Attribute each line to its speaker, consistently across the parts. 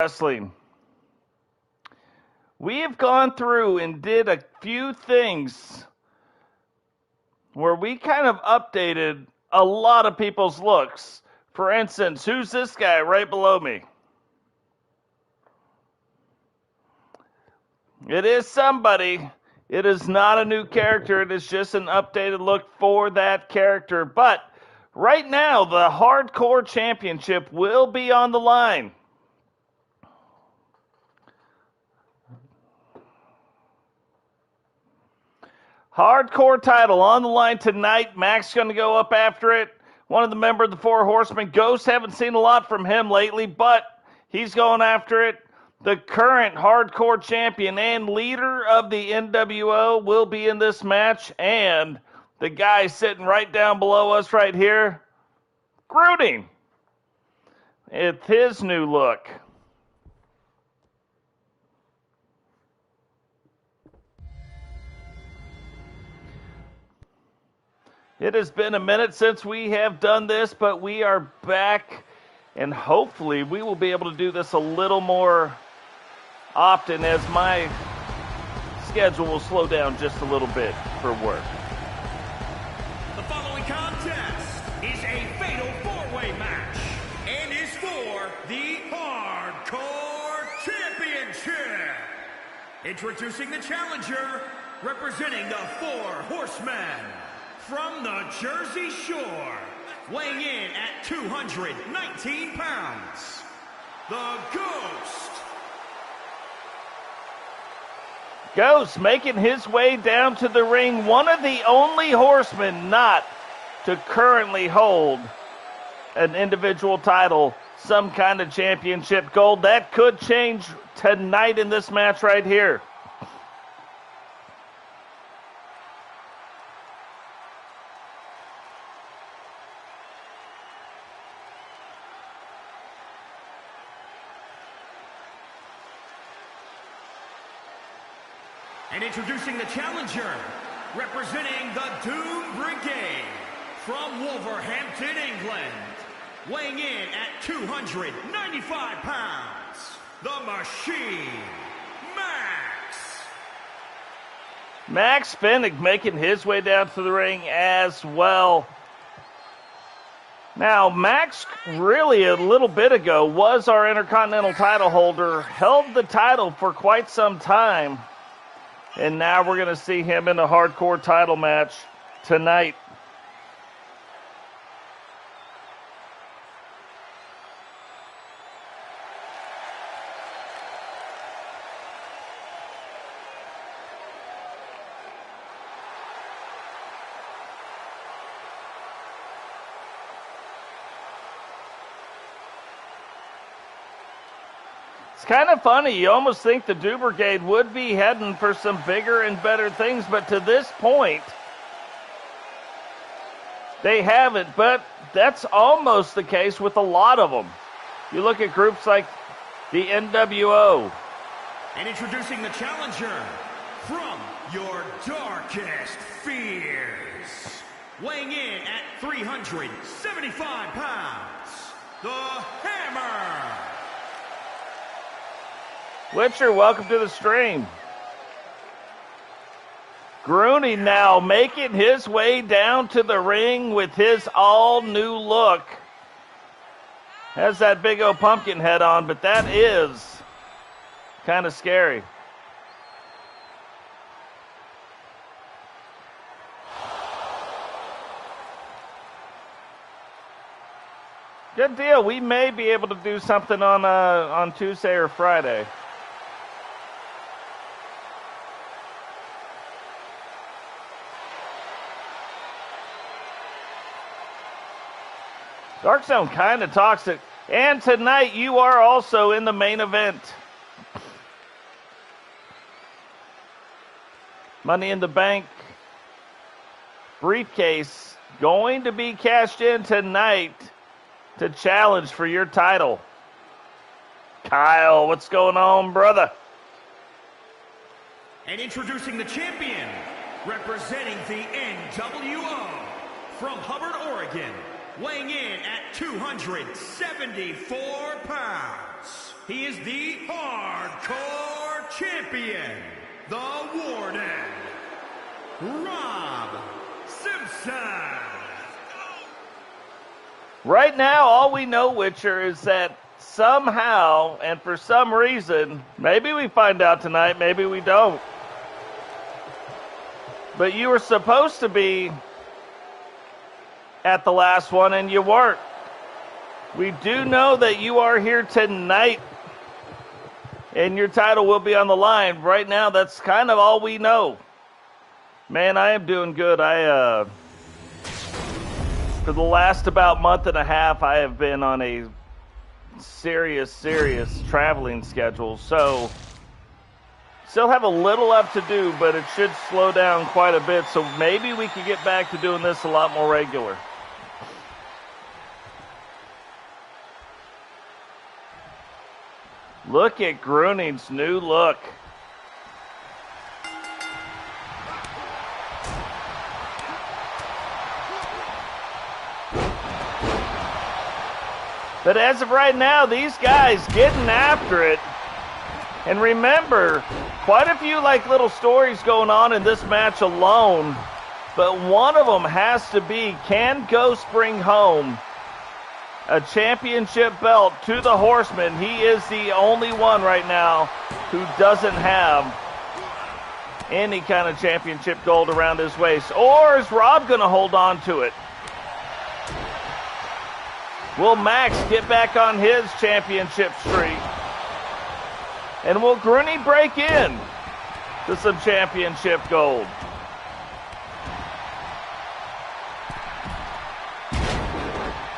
Speaker 1: Wrestling. We have gone through and did a few things where we kind of updated a lot of people's looks. For instance, who's this guy right below me? It is somebody. It is not a new character. It is just an updated look for that character. But right now, the Hardcore Championship will be on the line. Hardcore title on the line tonight. Mac's going to go up after it. One of the members of the Four Horsemen. Ghost, haven't seen a lot from him lately, but he's going after it. The current Hardcore champion and leader of the NWO will be in this match. And the guy sitting right down below us right here, Grunning. It's his new look. It has been a minute since we have done this, but we are back, and hopefully we will be able to do this a little more often as my schedule will slow down just a little bit for work.
Speaker 2: The following contest is a fatal four-way match and is for the Hardcore Championship. Introducing the challenger, representing the Four Horsemen. From the Jersey Shore, weighing in at 219 pounds, the Ghost.
Speaker 1: Ghost making his way down to the ring, one of the only horsemen not to currently hold an individual title, some kind of championship gold. That could change tonight in this match right here.
Speaker 2: And introducing the challenger, representing the Doom Brigade, from Wolverhampton, England, weighing in at 295 pounds, the Machine, Max.
Speaker 1: Max Fenig making his way down to the ring as well. Now, Max really a little bit ago was our Intercontinental title holder, held the title for quite some time. And now we're going to see him in a Hardcore title match tonight. It's kind of funny. You almost think the Doom Brigade would be heading for some bigger and better things, but to this point, they haven't. But that's almost the case with a lot of them. You look at groups like the NWO.
Speaker 2: And introducing the challenger, from your darkest fears, weighing in at 375 pounds, the Hammer.
Speaker 1: Witcher, welcome to the stream. Grunning now making his way down to the ring with his all-new look. Has that big old pumpkin head on, but that is kind of scary. Good deal. We may be able to do something on Tuesday or Friday. Dark Zone kind of toxic. And tonight you are also in the main event. Money in the Bank briefcase going to be cashed in tonight to challenge for your title. Kyle, what's going on, brother?
Speaker 2: And introducing the champion, representing the NWO, from Hubbard, Oregon, weighing in at 274 pounds, he is the Hardcore Champion, the Warden, Rob Simpson.
Speaker 1: Right now, all we know, Witcher, is that somehow and for some reason, maybe we find out tonight, maybe we don't, but you were supposed to be at the last one and you weren't. We do know that you are here tonight and your title will be on the line. Right now, that's kind of all we know. Man, I am doing good. For the last about month and a half, I have been on a serious traveling schedule. So, still have a little left to do, but it should slow down quite a bit. So maybe we could get back to doing this a lot more regular. Look at Grunning's new look. But as of right now, these guys getting after it. And remember, quite a few little stories going on in this match alone. But one of them has to be, can Ghost bring home a championship belt to the Horsemen? He is the only one right now who doesn't have any kind of championship gold around his waist. Or is Rob going to hold on to it? Will Max get back on his championship streak? And will Grunning break in to some championship gold?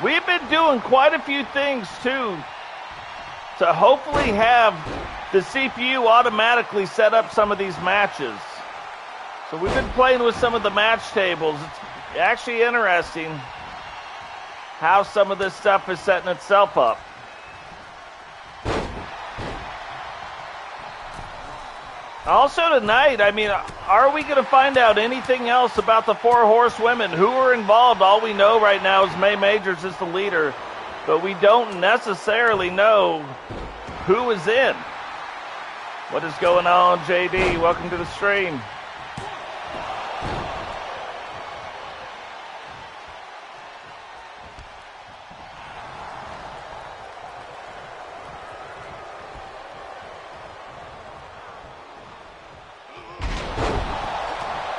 Speaker 1: We've been doing quite a few things, too, to hopefully have the CPU automatically set up some of these matches. So we've been playing with some of the match tables. It's actually interesting how some of this stuff is setting itself up. Also tonight, are we going to find out anything else about the Four Horsewomen? Who are involved? All we know right now is May Majors is the leader, but we don't necessarily know who is in. What is going on, JD? Welcome to the stream.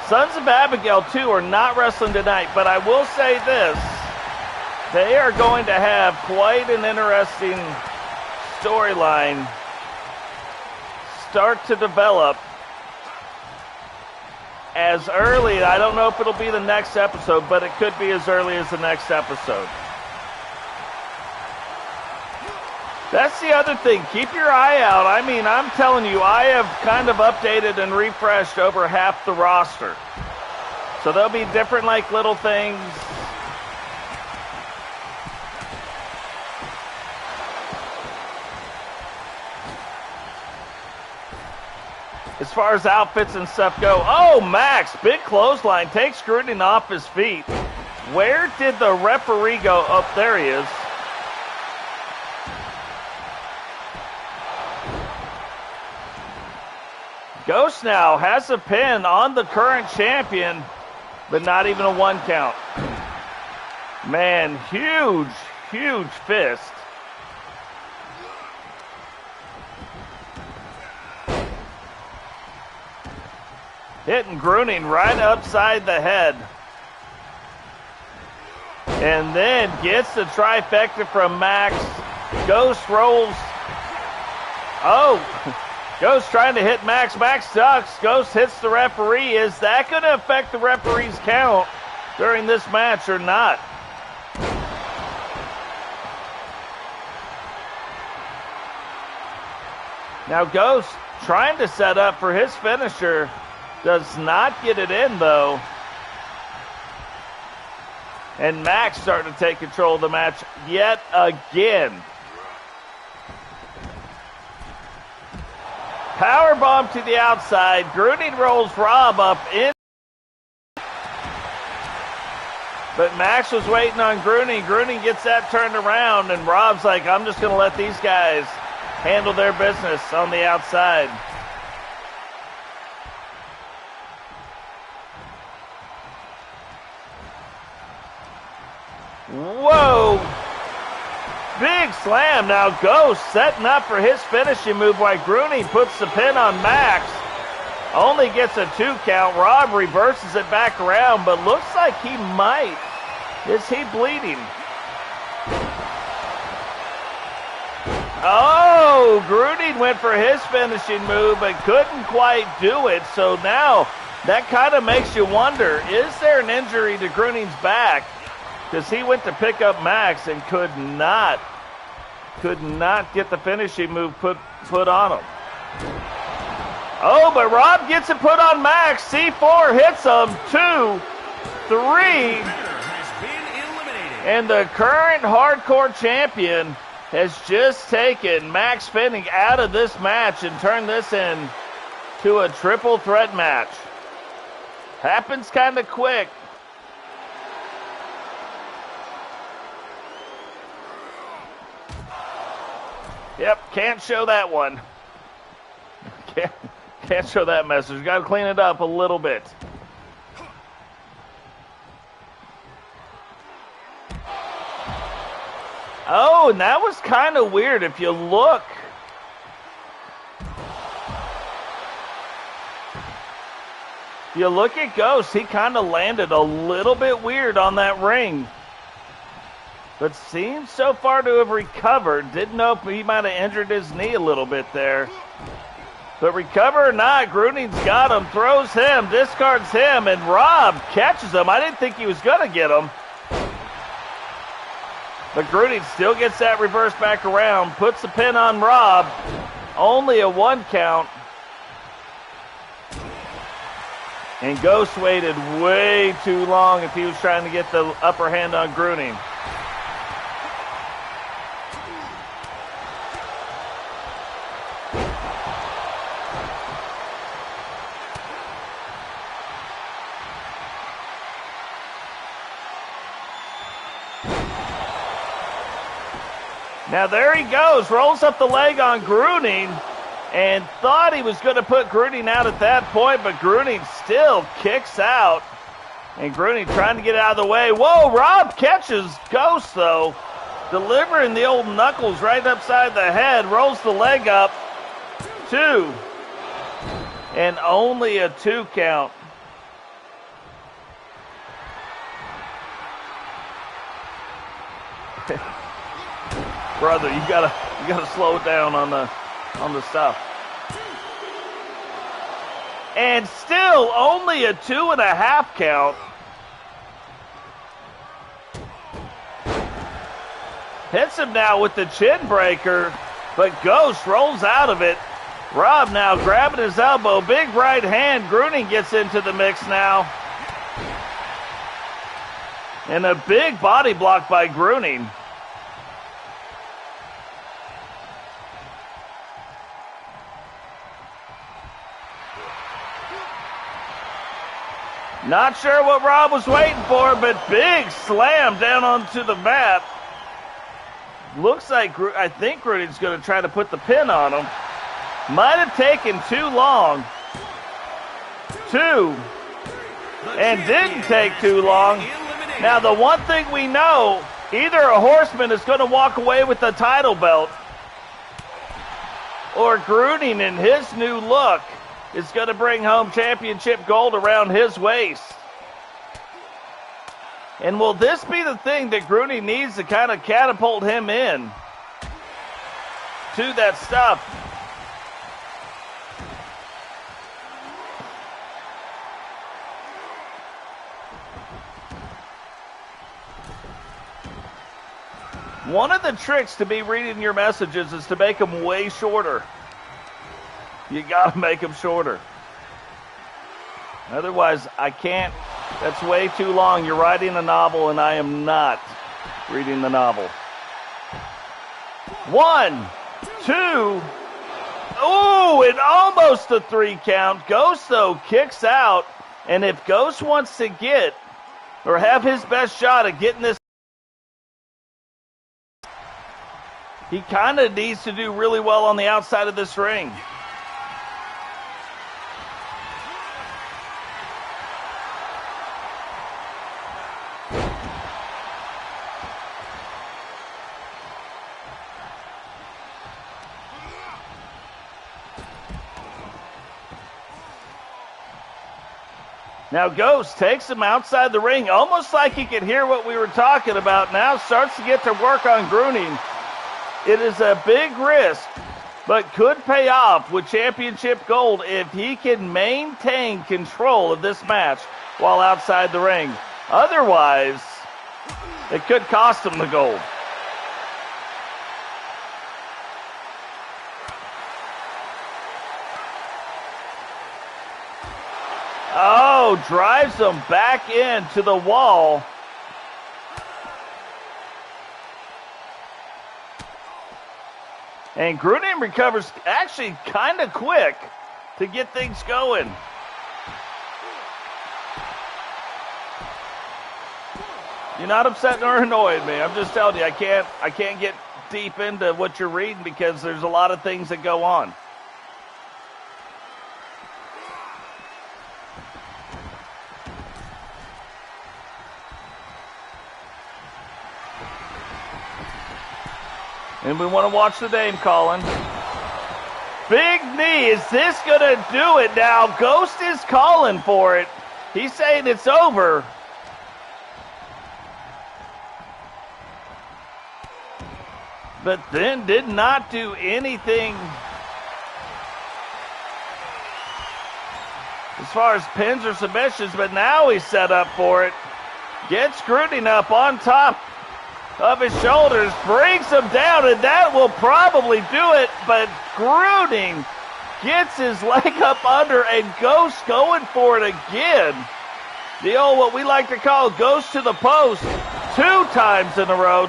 Speaker 1: Sons of Abigail, too, are not wrestling tonight, but I will say this. They are going to have quite an interesting storyline start to develop as early, I don't know if it'll be the next episode, but it could be as early as the next episode. That's the other thing. Keep your eye out. I'm telling you, I have kind of updated and refreshed over half the roster. So there'll be different, little things. As far as outfits and stuff go. Oh, Max, big clothesline. Takes Grunning off his feet. Where did the referee go? Oh, there he is. Ghost now has a pin on the current champion, but not even a 1 count. Man, huge fist. Hitting Grunning right upside the head. And then gets the trifecta from Max. Ghost rolls. Oh, Ghost trying to hit Max. Max ducks. Ghost hits the referee. Is that going to affect the referee's count during this match or not? Now Ghost trying to set up for his finisher. Does not get it in, though. And Max starting to take control of the match yet again. Powerbomb to the outside. Grunning rolls Rob up in. But Max was waiting on Grunning. Grunning gets that turned around, and Rob's like, I'm just going to let these guys handle their business on the outside. Whoa! Big slam. Now Ghost setting up for his finishing move while Grunning puts the pin on Max. Only gets a 2 count. Rob reverses it back around, but looks like he might. Is he bleeding? Oh, Grunning went for his finishing move, but couldn't quite do it. So now that kind of makes you wonder, is there an injury to Grunning's back? Because he went to pick up Max and could not get the finishing move put on him. Oh, but Rob gets it put on Max. C4 hits him. 2, 3. And the current hardcore champion has just taken Max Fenig out of this match and turned this into a triple threat match. Happens kind of quick. Yep, can't show that one. Can't show that message. Got to clean it up a little bit. Oh, and that was kind of weird. If you look, at Ghost, he kind of landed a little bit weird on that ring. But seems so far to have recovered. Didn't know if he might have injured his knee a little bit there. But recover or not, Grunning's got him, throws him, discards him, and Rob catches him. I didn't think he was going to get him. But Grunning still gets that reverse back around, puts the pin on Rob. Only a 1 count. And Ghost waited way too long if he was trying to get the upper hand on Grunning. Now there he goes, rolls up the leg on Grunning, and thought he was going to put Grunning out at that point, but Grunning still kicks out. And Grunning trying to get out of the way. Whoa, Rob catches Ghost though, delivering the old knuckles right upside the head, rolls the leg up. 2. And only a 2 count. Brother, you gotta slow it down on the stuff. And still only a 2.5 count. Hits him now with the chin breaker, but Ghost rolls out of it. Rob now grabbing his elbow, big right hand. Grunning gets into the mix now. And a big body block by Grunning. Not sure what Rob was waiting for, but big slam down onto the mat. Looks like, I think Grunning's going to try to put the pin on him. Might have taken too long. 2. And didn't take too long. Now the one thing we know, either a Horseman is going to walk away with the title belt, or Grunning in his new look is going to bring home championship gold around his waist. And will this be the thing that Grunning needs to kind of catapult him in to that stuff? One of the tricks to be reading your messages is to make them way shorter. You got to make them shorter. Otherwise, I can't. That's way too long. You're writing a novel, and I am not reading the novel. 1, 2. Ooh, and almost a 3 count. Ghost, though, kicks out. And if Ghost wants to get, or have his best shot at getting this, He kind of needs to do really well on the outside of this ring. Now Ghost takes him outside the ring, almost like he could hear what we were talking about. Now starts to get to work on Grunning. It is a big risk, but could pay off with championship gold if he can maintain control of this match while outside the ring. Otherwise, it could cost him the gold. Oh, drives him back into the wall. And Grunning recovers actually kind of quick to get things going. You're not upset or annoyed, man. I'm just telling you, I can't get deep into what you're reading because there's a lot of things that go on. And we want to watch the name calling. Big knee. Is this going to do it now? Ghost is calling for it. He's saying it's over. But then did not do anything as far as pins or submissions, but now he's set up for it. Gets Grunning up on top of his shoulders, brings him down, and that will probably do it, but Grunning gets his leg up under, and Ghost going for it again. The old, what we like to call, Ghost to the post 2 times in a row.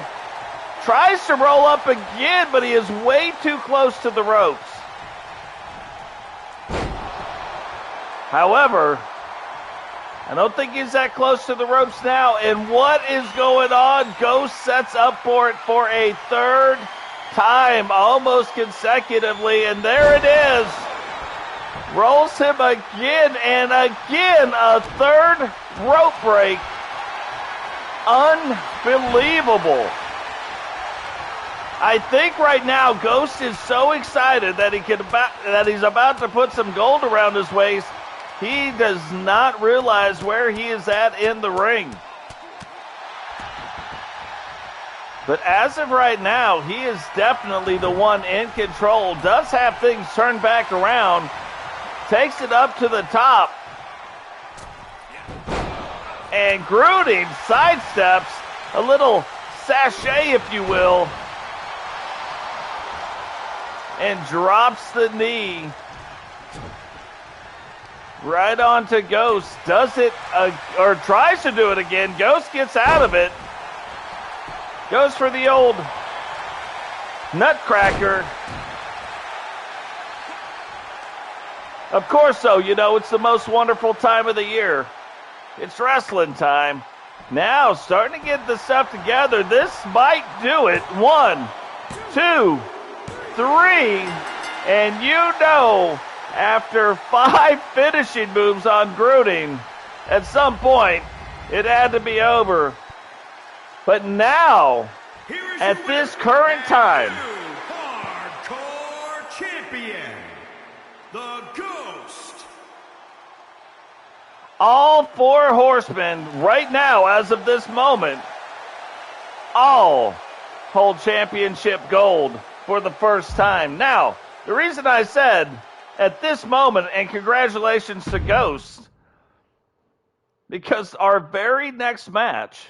Speaker 1: Tries to roll up again, but he is way too close to the ropes. However, I don't think he's that close to the ropes now. And what is going on? Ghost sets up for it for a 3rd time, almost consecutively. And there it is. Rolls him again and again. A 3rd rope break. Unbelievable. I think right now Ghost is so excited that he's about to put some gold around his waist. He does not realize where he is at in the ring. But as of right now, he is definitely the one in control. Does have things turned back around. Takes it up to the top. And Grunning sidesteps, a little sachet, if you will, and drops the knee right onto Ghost. Does it, or tries to do it again. Ghost gets out of it. Goes for the old nutcracker. Of course, though, you know, it's the most wonderful time of the year. It's wrestling time. Now, starting to get the stuff together. This might do it. 1, 2, 3, and you know, after 5 finishing moves on Grunning, at some point, it had to be over. But now, at this current time,
Speaker 2: Hardcore Champion, the Ghost.
Speaker 1: All 4 horsemen, right now, as of this moment, all hold championship gold for the first time. Now, the reason I said at this moment, and congratulations to Ghost, because our very next match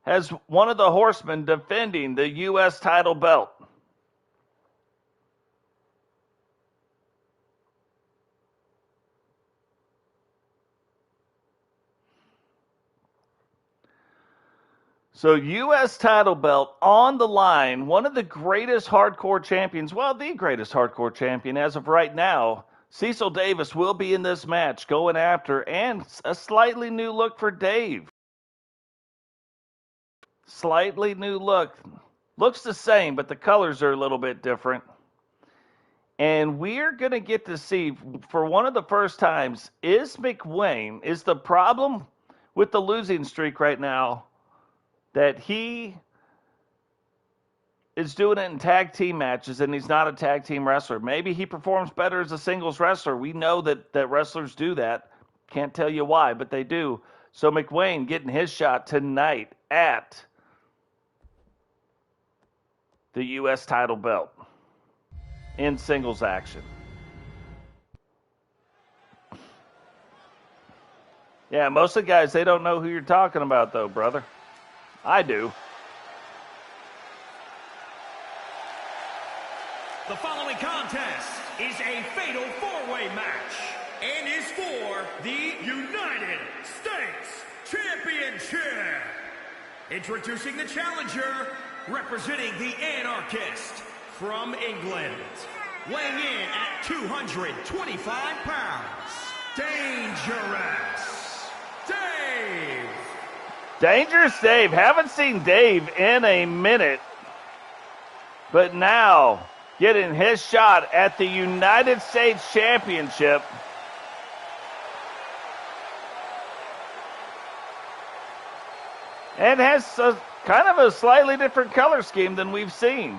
Speaker 1: has one of the horsemen defending the U.S. title belt. So U.S. title belt on the line, one of the greatest hardcore champions, well, the greatest hardcore champion as of right now, Cecil Davis will be in this match going after, and a slightly new look for Dave. Slightly new look. Looks the same, but the colors are a little bit different. And we're going to get to see, for one of the first times, is the problem with the losing streak right now that he is doing it in tag team matches and he's not a tag team wrestler. Maybe he performs better as a singles wrestler. We know that wrestlers do that. Can't tell you why, but they do. So McWayne getting his shot tonight at the U.S. title belt in singles action. Yeah, most of the guys, they don't know who you're talking about, though, brother. I do.
Speaker 2: The following contest is a fatal four-way match and is for the United States Championship. Introducing the challenger, representing the Anarchist from England, weighing in at 225 pounds, Dangerous Dave.
Speaker 1: Dangerous Dave. Haven't seen Dave in a minute, but now getting his shot at the United States Championship. And has kind of a slightly different color scheme than we've seen.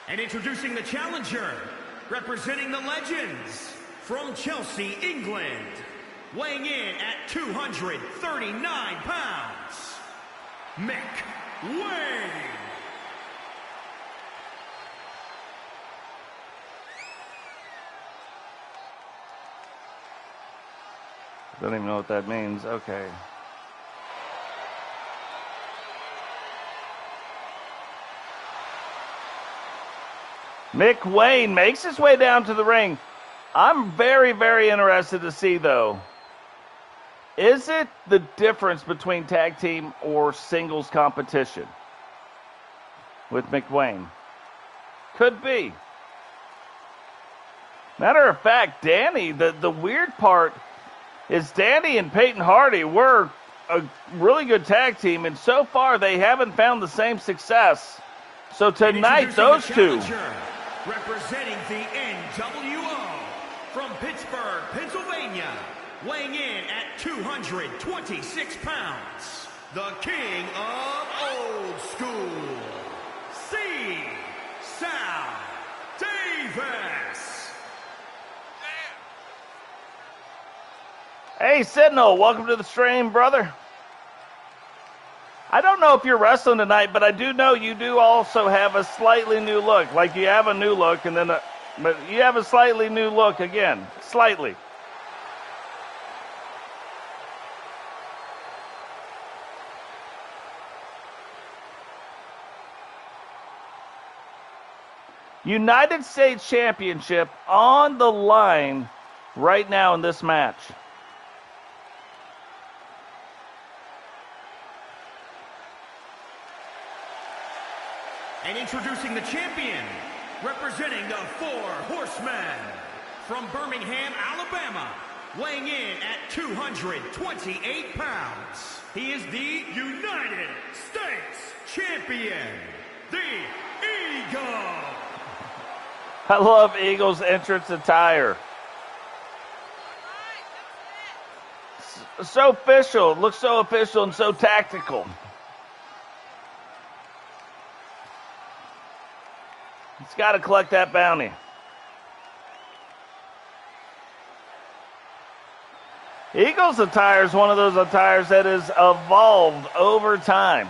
Speaker 2: And introducing the challenger, representing the Legends from Chelsea, England, weighing in at 239 pounds, McWayne.
Speaker 1: Don't even know what that means. Okay. McWayne makes his way down to the ring. I'm very, very interested to see, though, is it the difference between tag team or singles competition with McWayne? Could be. Matter of fact, Danny, the weird part is Danny and Peyton Hardy were a really good tag team, and so far they haven't found the same success. So tonight, those two.
Speaker 2: Representing the NWO from Pittsburgh, Pennsylvania, weighing in at 226 pounds, the king of old school, Cecil Davis.
Speaker 1: Hey, Sentinel, welcome to the stream, brother. I don't know if you're wrestling tonight, but I do know you do also have a slightly new look. Like you have a new look, and then but you have a slightly new look again. Slightly. United States Championship on the line right now in this match.
Speaker 2: And introducing the champion, representing the Four Horsemen from Birmingham, Alabama, weighing in at 228 pounds. He is the United States Champion, the Eagle.
Speaker 1: I love Eagle's entrance attire. So official. It looks so official and so tactical. He's got to collect that bounty. Eagle's attire is one of those attires that has evolved over time.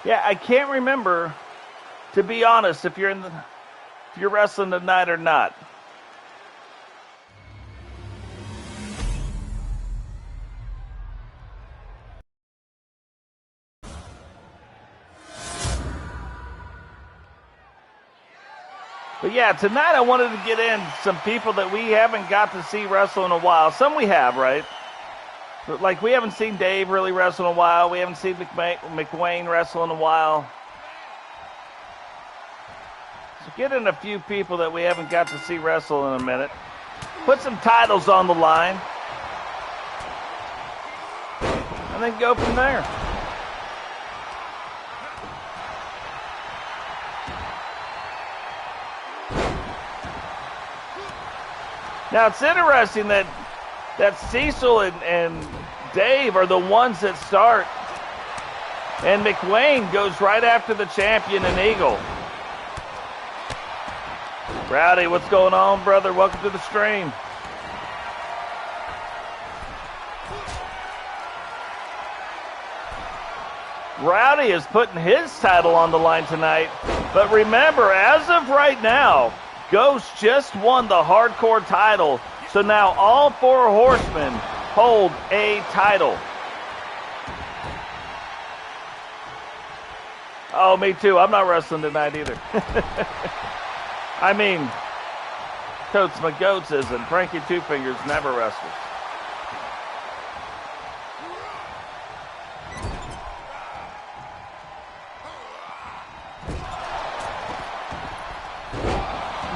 Speaker 1: Yeah, I can't remember, to be honest, if you're wrestling tonight or not. But yeah, tonight I wanted to get in some people that we haven't got to see wrestle in a while. Some we have, right? But like we haven't seen Dave really wrestle in a while. We haven't seen McWayne wrestle in a while. So get in a few people that we haven't got to see wrestle in a minute. Put some titles on the line. And then go from there. Now it's interesting that Cecil and Dave are the ones that start, and McWayne goes right after the champion and Eagle. Rowdy, what's going on, brother? Welcome to the stream. Rowdy is putting his title on the line tonight, but remember, as of right now, Ghost just won the hardcore title, so now all 4 horsemen hold a title. Oh, me too. I'm not wrestling tonight either. I mean, Totes my goats isn't. Frankie Two Fingers never wrestles.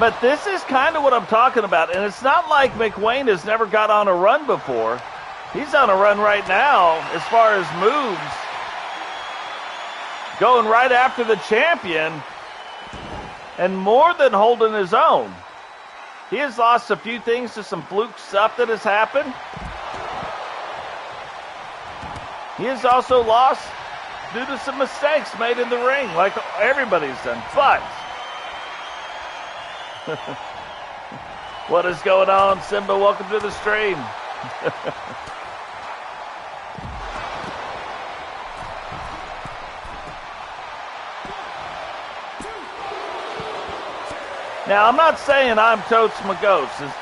Speaker 1: But this is kind of what I'm talking about. And it's not like McWayne has never got on a run before. He's on a run right now as far as moves. Going right after the champion. And more than holding his own. He has lost a few things to some fluke stuff that has happened. He has also lost due to some mistakes made in the ring, like everybody's done. But what is going on, Simba? Welcome to the stream. Now, I'm not saying I'm Totes McGoats,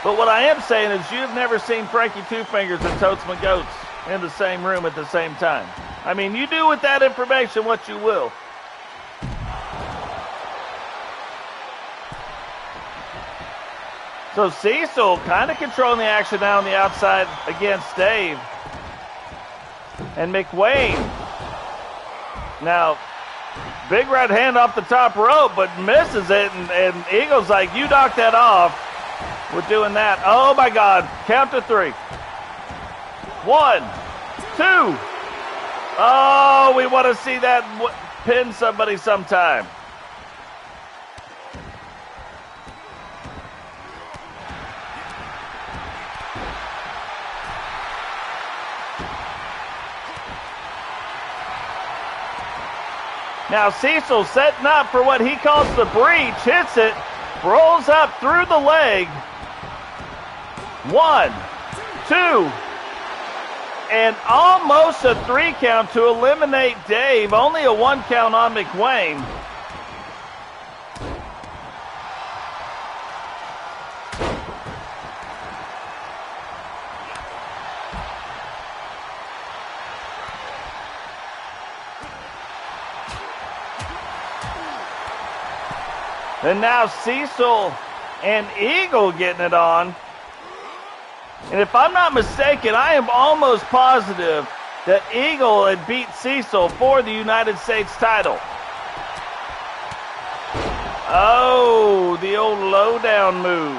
Speaker 1: but what I am saying is you've never seen Frankie Two Fingers and Totes McGoats in the same room at the same time. I mean, you do with that information what you will. So Cecil kind of controlling the action now on the outside against Dave. And McWayne. Now, big right hand off the top rope, but misses it. And Eagle's like, you knocked that off. We're doing that. Oh, my God. Count to 3. 1, 2. Oh, we want to see that pin somebody sometime. Now Cecil setting up for what he calls the breach, hits it, rolls up through the leg. 1, 2, and almost a 3 count to eliminate Dave. Only a 1 count on McWayne. And now Cecil and Eagle getting it on. And if I'm not mistaken, I am almost positive that Eagle had beat Cecil for the United States title. Oh, the old lowdown move.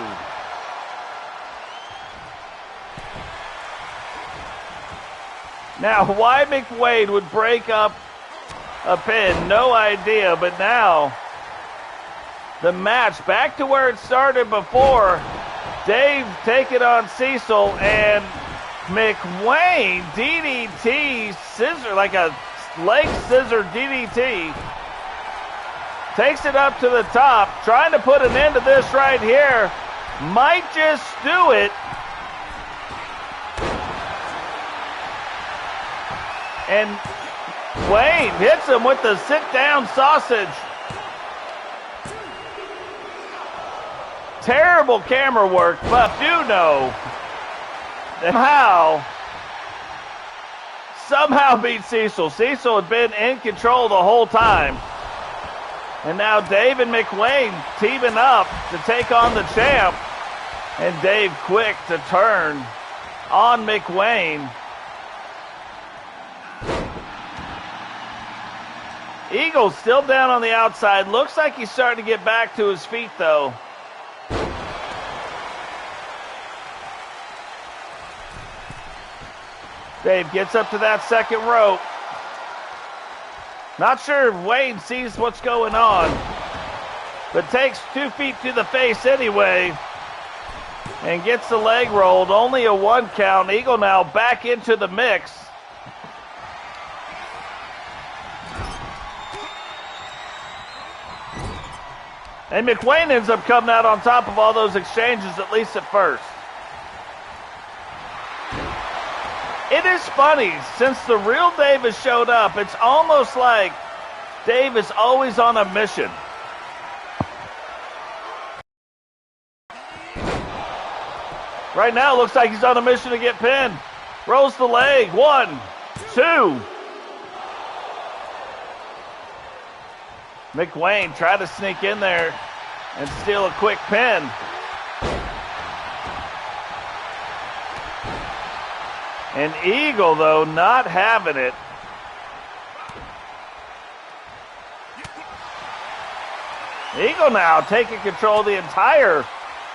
Speaker 1: Now, why McWayne would break up a pin, no idea, but now the match back to where it started before. Dave taking on Cecil, and McWayne DDT scissor, like a leg scissor DDT. Takes it up to the top, trying to put an end to this right here. Might just do it. And Wayne hits him with the sit-down sausage. Terrible camera work, but do know that somehow beat Cecil. Cecil had been in control the whole time. And now Dave and McWayne teaming up to take on the champ. And Dave quick to turn on McWayne. Eagle still down on the outside. Looks like he's starting to get back to his feet, though. Dave gets up to that second rope. Not sure if Wayne sees what's going on, but takes 2 feet to the face anyway and gets the leg rolled. Only a 1 count. Eagle now back into the mix. And McWayne ends up coming out on top of all those exchanges, at least at first. It is funny, since the real Dave has showed up, it's almost like Dave is always on a mission. Right now, it looks like he's on a mission to get pinned. Rolls the leg. 1, 2. McWayne tried to sneak in there and steal a quick pin. And Eagle, though, not having it. Eagle now taking control of the entire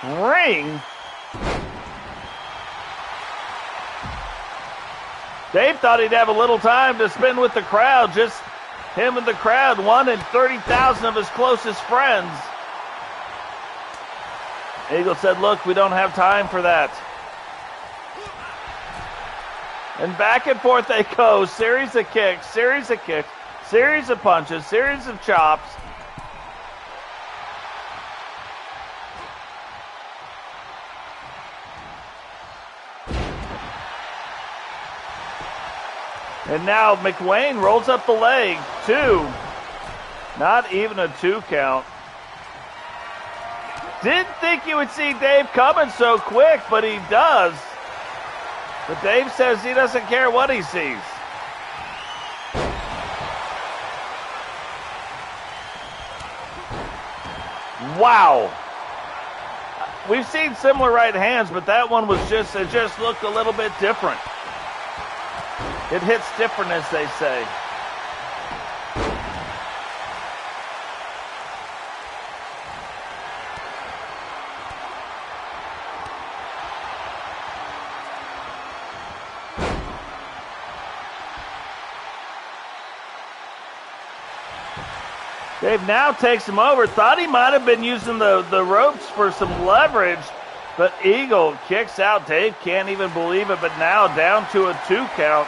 Speaker 1: ring. Dave thought he'd have a little time to spend with the crowd, just him and the crowd, 1 in 30,000 of his closest friends. Eagle said, look, we don't have time for that. And back and forth they go, series of kicks, series of punches, series of chops. And now McWayne rolls up the leg. 2. Not even a 2 count. Didn't think you would see Dave coming so quick, but he does. But Dave says he doesn't care what he sees. Wow. We've seen similar right hands, but that one was it just looked a little bit different. It hits different, as they say. Dave now takes him over. Thought he might have been using the ropes for some leverage, but Eagle kicks out. Dave can't even believe it, but now down to a 2 count.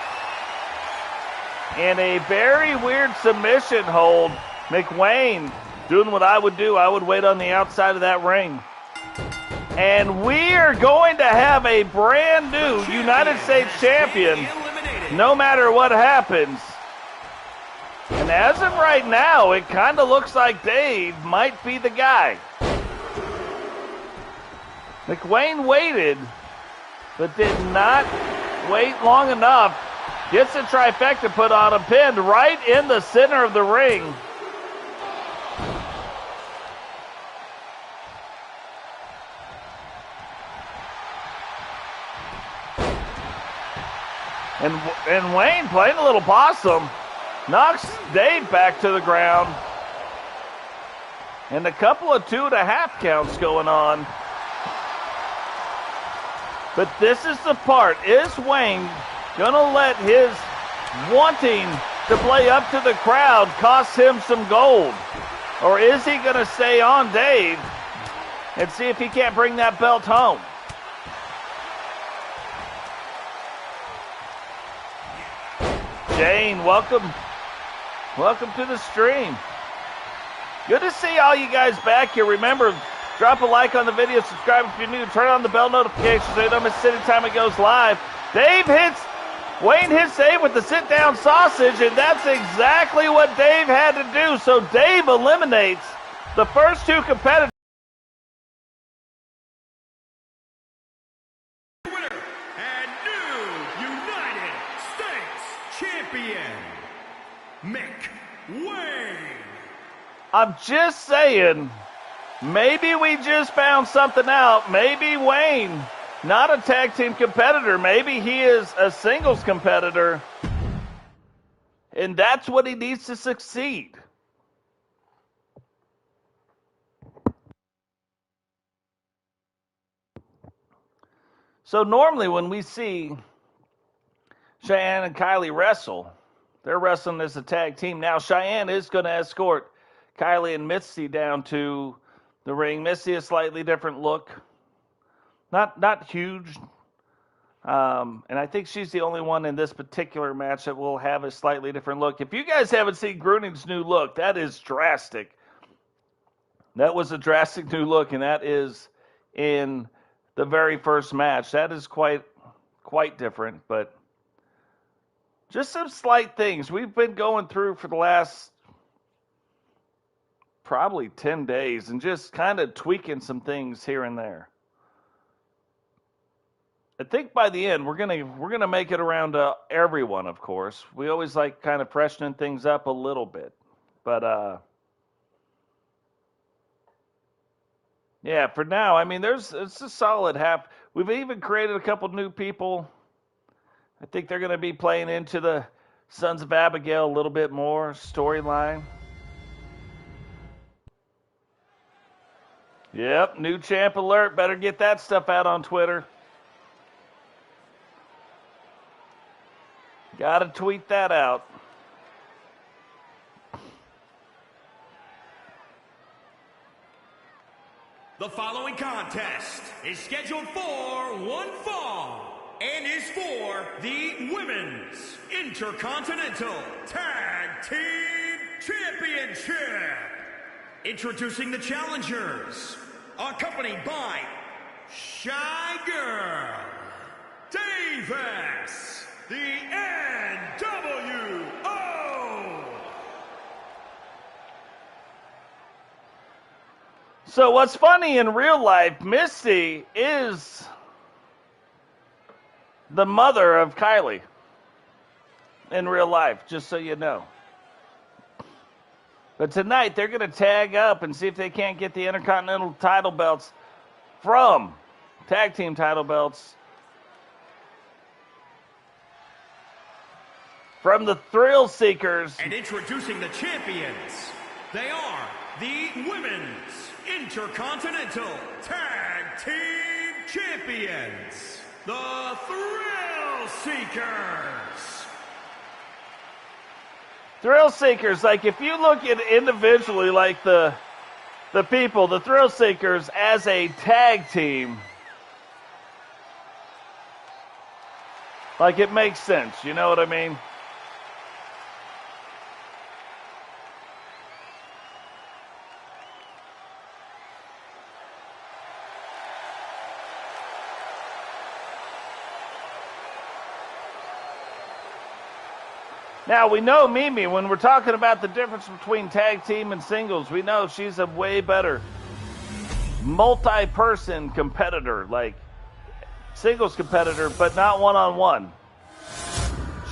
Speaker 1: And a very weird submission hold. McWayne doing what I would do. I would wait on the outside of that ring. And we are going to have a brand new United States champion, no matter what happens. And as of right now, it kind of looks like Dave might be the guy. McWayne waited, but did not wait long enough. Gets a trifecta put on him, pinned right in the center of the ring. And Wayne playing a little possum. Knocks Dave back to the ground. And a couple of 2.5 counts going on. But this is the part. Is Wayne gonna let his wanting to play up to the crowd cost him some gold? Or is he gonna stay on Dave and see if he can't bring that belt home? Jane, welcome to the stream. Good to see all you guys back here. Remember, drop a like on the video, subscribe if you're new, turn on the bell notifications so you don't miss any time it goes live. Wayne hits Dave with the sit-down sausage, and that's exactly what Dave had to do. So Dave eliminates the first 2 competitors.
Speaker 2: Winner and new United States champion, McWayne.
Speaker 1: I'm just saying, maybe we just found something out. Maybe Wayne, not a tag team competitor, maybe he is a singles competitor. And that's what he needs to succeed. So normally when we see Cheyenne and Kylee wrestle, they're wrestling as a tag team. Now Cheyenne is going to escort Kylee and Misti down to the ring. Misti, a slightly different look. Not huge. And I think she's the only one in this particular match that will have a slightly different look. If you guys haven't seen Grunning's new look, that is drastic. That was a drastic new look, and that is in the very first match. That is quite different, but just some slight things we've been going through for the last probably 10 days and just kind of tweaking some things here and there. I think by the end we're gonna make it around to everyone, of course. We always like kind of freshening things up a little bit. But yeah, for now, I mean, it's a solid half. We've even created a couple new people. I think they're going to be playing into the Sons of Abigail a little bit more storyline. Yep, new champ alert. Better get that stuff out on Twitter. Gotta tweet that out.
Speaker 2: The following contest is scheduled for one fall and is for the Women's Intercontinental Tag Team Championship. Introducing the challengers, accompanied by Shy Girl Davis, the NWO.
Speaker 1: So what's funny in real life, Misti is the mother of Kylee in real life, just so you know. But tonight they're going to tag up and see if they can't get the Intercontinental title belts tag team title belts from the Thrill Seekers.
Speaker 2: And introducing the champions, they are the Women's Intercontinental Tag Team Champions, the Thrill Seekers.
Speaker 1: Thrill Seekers, like if you look at individually, like the people, the Thrill Seekers as a tag team, like it makes sense, you know what I mean? Now, we know Mimi, when we're talking about the difference between tag team and singles, we know she's a way better multi-person competitor, like singles competitor, but not one-on-one.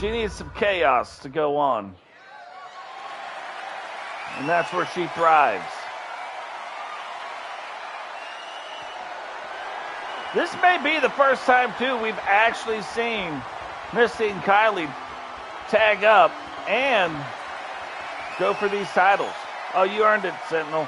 Speaker 1: She needs some chaos to go on. And that's where she thrives. This may be the first time, too, we've actually seen Misti and Kylee tag up and go for these titles. Oh, you earned it, Sentinel.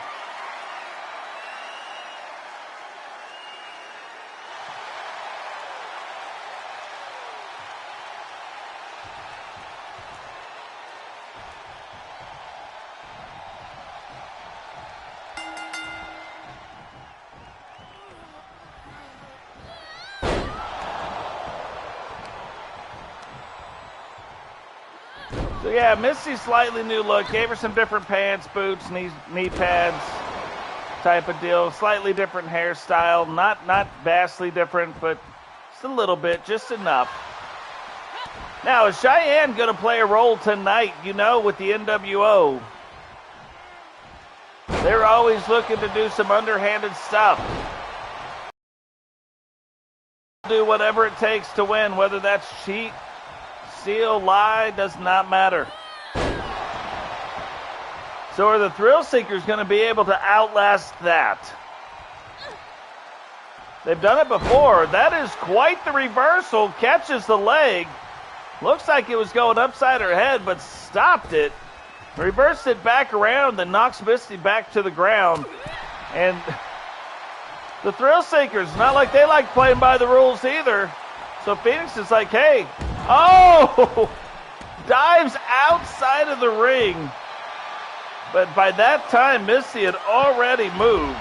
Speaker 1: So yeah, Misti's slightly new look. Gave her some different pants, boots, knee pads type of deal. Slightly different hairstyle. Not vastly different, but just a little bit, just enough. Now, is Cheyenne going to play a role tonight, you know, with the NWO? They're always looking to do some underhanded stuff. Do whatever it takes to win, whether that's cheat, steal, lie, does not matter. So are the Thrill Seekers going to be able to outlast that? They've done it before. That is quite the reversal. Catches the leg. Looks like it was going upside her head, but stopped it. Reversed it back around, then knocks Misti back to the ground. And the Thrill Seekers, not like they like playing by the rules either. So Phoenix is like, hey, oh! Dives outside of the ring. But by that time, Misti had already moved.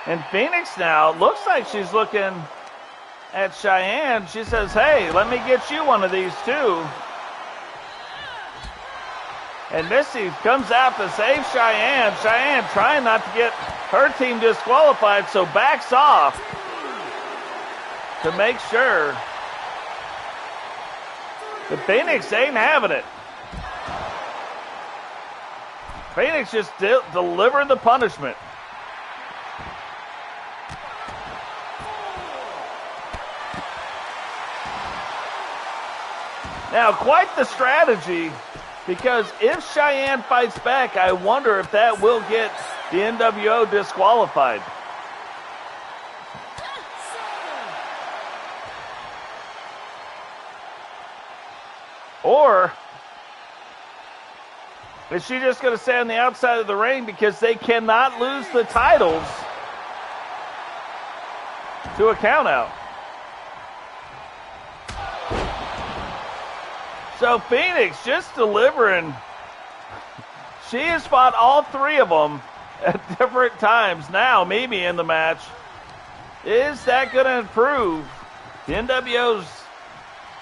Speaker 1: And Phoenix now looks like she's looking at Cheyenne. She says, hey, let me get you one of these too. And Misti comes out to save Cheyenne. Cheyenne trying not to get her team disqualified, so backs off to make sure. But Phoenix ain't having it. Phoenix just delivered the punishment. Now, quite the strategy, because if Cheyenne fights back, I wonder if that will get the NWO disqualified. Or is she just going to stay on the outside of the ring because they cannot lose the titles to a countout? So Phoenix just delivering. She has fought all three of them at different times. Now Mimi in the match. Is that going to improve the NWO's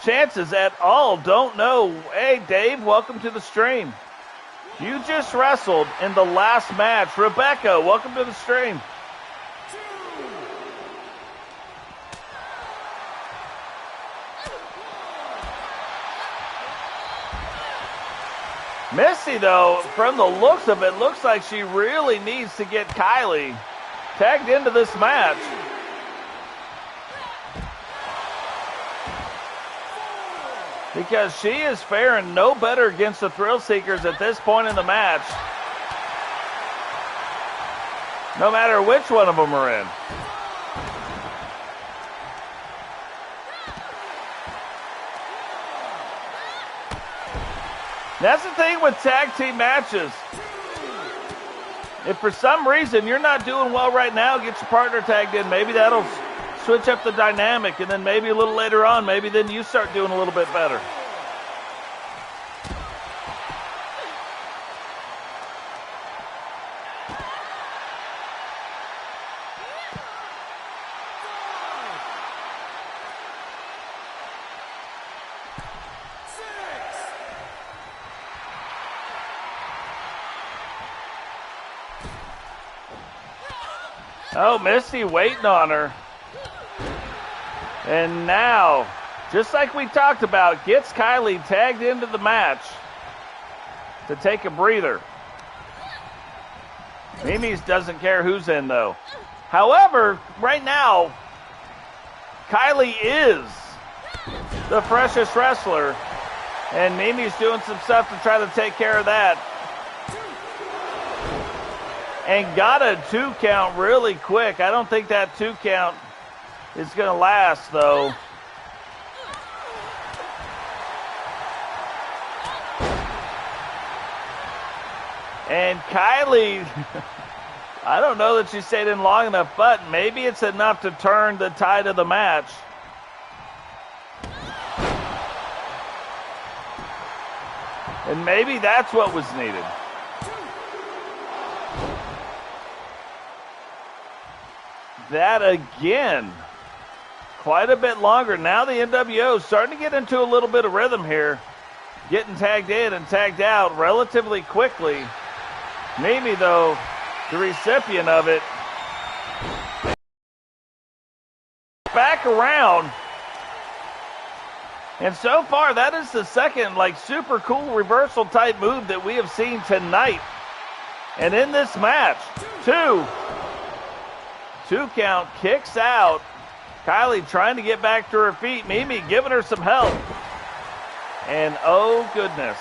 Speaker 1: chances at all? Don't know. Hey, Dave, welcome to the stream. You just wrestled in the last match. Rebecca, welcome to the stream. Misti, though, from the looks of it, looks like she really needs to get Kylee tagged into this match. Because she is faring no better against the Thrill Seekers at this point in the match. No matter which one of them are in. That's the thing with tag team matches. If for some reason you're not doing well right now, get your partner tagged in. Maybe that'll switch up the dynamic, and then maybe a little later on, maybe then you start doing a little bit better. Oh, Misti waiting on her. And now, just like we talked about, gets Kylee tagged into the match to take a breather. Mimi's doesn't care who's in, though. However, right now, Kylee is the freshest wrestler, and Mimi's doing some stuff to try to take care of that. And got a 2 count really quick. I don't think that 2 count is going to last, though. And Kylee, I don't know that she stayed in long enough, but maybe it's enough to turn the tide of the match. And maybe that's what was needed. That again, quite a bit longer. Now the NWO is starting to get into a little bit of rhythm here. Getting tagged in and tagged out relatively quickly. Mimi, though, the recipient of it. Back around. And so far, that is the second, super cool reversal type move that we have seen tonight And in this match, two count, kicks out. Kylee trying to get back to her feet. Mimi giving her some help. And oh goodness.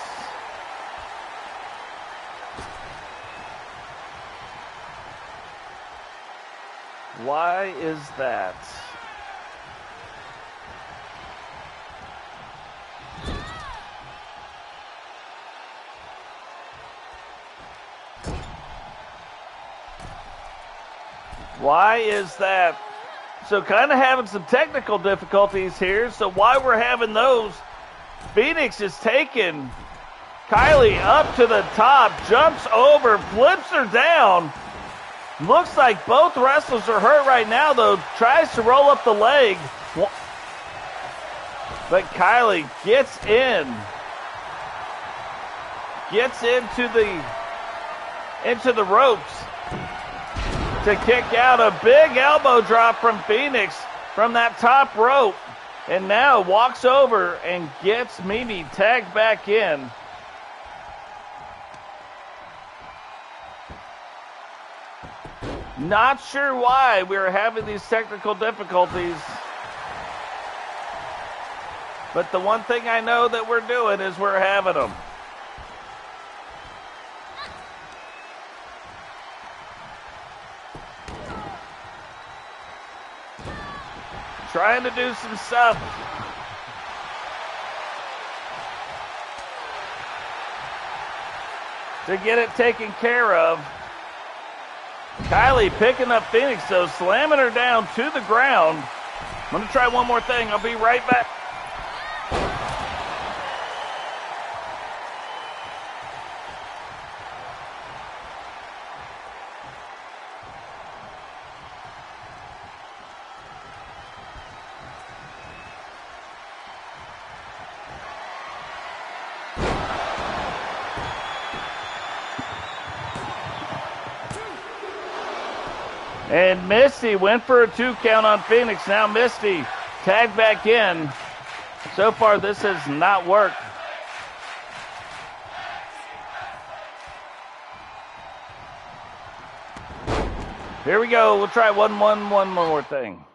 Speaker 1: Why is that? Why is that? So kind of having some technical difficulties here. So why we're having those, Phoenix is taking Kylee up to the top, jumps over, flips her down. Looks like both wrestlers are hurt right now, though. Tries to roll up the leg. But Kylee gets in. Gets into the ropes to kick out. A big elbow drop from Phoenix from that top rope. And now walks over and gets Mimi tagged back in. Not sure why we're having these technical difficulties. But the one thing I know that we're doing is we're having them. Trying to do some stuff. To get it taken care of. Kylee picking up Phoenix, though, slamming her down to the ground. I'm going to try one more thing. I'll be right back. And Misti went for a 2 count on Phoenix. Now Misti tagged back in. So far, this has not worked. Here we go. We'll try one more thing.